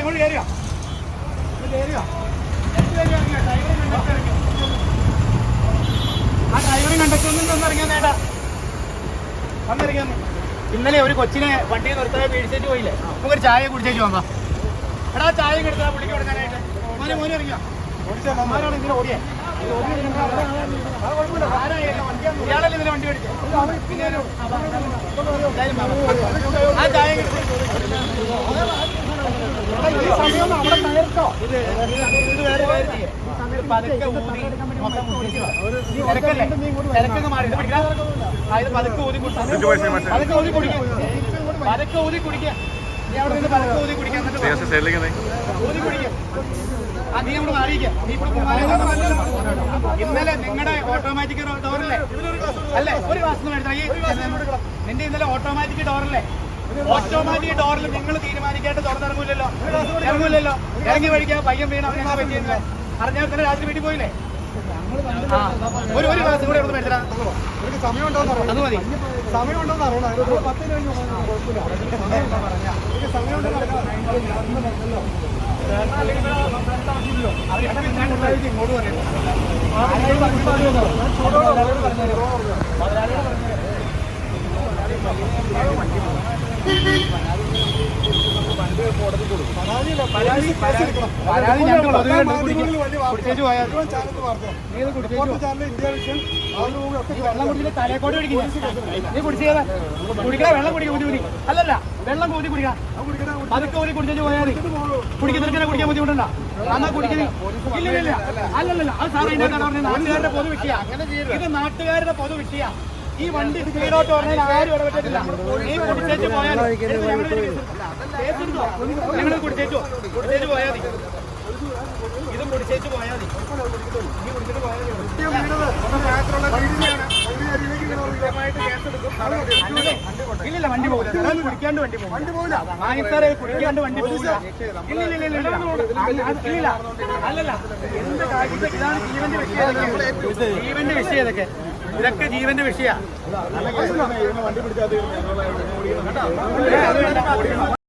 ഇങ്ങോട്ട് കയറിയോ ആ ഡ്രൈവറും കണ്ടക്ടറിൽ ഒന്ന് ഇറങ്ങിയാ നേടാ വന്നിറങ്ങിയാന്ന്. ഇന്നലെ ഒരു കൊച്ചിനെ വണ്ടിയിൽ നിർത്താതെ പേടിച്ചേറ്റ് പോയില്ലേ, നമുക്കൊരു ചായ കുടിച്ചേച്ച് വാങ്ങാം. എടാ ചായ എടുത്താൽ പുള്ളിക്ക് കൊടുക്കാനായിട്ട് മോനെ ഇറങ്ങിയോ? ആരാണ് ഇതിന് ഓടിയേ? ഇയാളല്ലേ ഇതിന് വണ്ടി മേടിച്ചത്? ആ ചായ പതുക്കെ ഊതി തിരക്കൊക്കെ മാറി ഇത് പതുക്കെ ഊതി പതുക്കെ ഊതി കുടിക്കുക. പതുക്കെ ഊതി കുടിക്കുക. നീ അവിടെ നിന്ന് പതുക്കെ ഊതി കുടിക്കാൻ ഊതി കുടിക്കുക. ആ നീ അവിടെ മാറിയിക്കുക. നീ ഇപ്പോൾ ഇന്നലെ നിങ്ങളുടെ ഓട്ടോമാറ്റിക് ഡോറല്ലേ അല്ലേ? ഒരു ക്ലാസ് മേടിച്ചാൽ നിന്റെ ഇന്നലെ ഓട്ടോമാറ്റിക് ഡോറല്ലേ? ഓട്ടോമാറ്റിക് ഡോറിൽ നിങ്ങൾ തീരുമാനിക്കാണ്ട് തുറന്നിറങ്ങൂലല്ലോ. ഇറങ്ങി വഴിക്കാൻ പയ്യൻ വീണ് അവനെ പറ്റിയത് അറിഞ്ഞാൽ തന്നെ രാത്രി വീട്ടിൽ പോയില്ലേ? ഒരു ക്ലാസ് കൂടെ ഒന്ന് മേടിച്ചാ അത് മതി. സമയമുണ്ടോന്ന് അറിയണം. ഇങ്ങോട്ട് പറഞ്ഞു തലേക്കോട്ട് നീ കുടിച്ചത് കുടിക്കാൻ വെള്ളം കുടിക്കാൻ അല്ലല്ല വെള്ളം കൂതി കുടിക്കാം. പതുക്കെ ഊതി കുടിച്ചു പോയാൽ മതി. കുടിക്കുന്നതിനെ കുടിക്കാൻ ബുദ്ധിമുട്ടുണ്ടോ? എന്നാ കുടിക്കുന്നത് ഇല്ല. അല്ലല്ല അത് സാറേ നാട്ടുകാരുടെ പൊതു വിഷയ. ഇത് നാട്ടുകാരുടെ പൊതു വിഷയ. ഈ വണ്ടി സ്പീഡോട്ട് പറഞ്ഞാൽ ആരും ഇടപെട്ടിട്ടില്ല. നീ കുടിച്ചേച്ച് പോയാൽ നിങ്ങൾ കുടിച്ചേച്ചു പോയാൽ മതി. ഇതും കുടിച്ചേച്ച് പോയാൽ മതി. നീ കുടിച്ചിട്ട് പോയാൽ ഇല്ലില്ല വണ്ടി പോകില്ല. കുടിക്കാണ്ട് വണ്ടി പോകില്ല. സാറേ കുടിക്കാണ്ട് വണ്ടി പോകില്ല. ഇല്ലില്ല അല്ലല്ല എന്ത് കാര്യം ഇതാണ് ജീവന്റെ വിഷയം. ജീവന്റെ വിഷയം ഇതൊക്കെ ജീവന്റെ വിഷയ.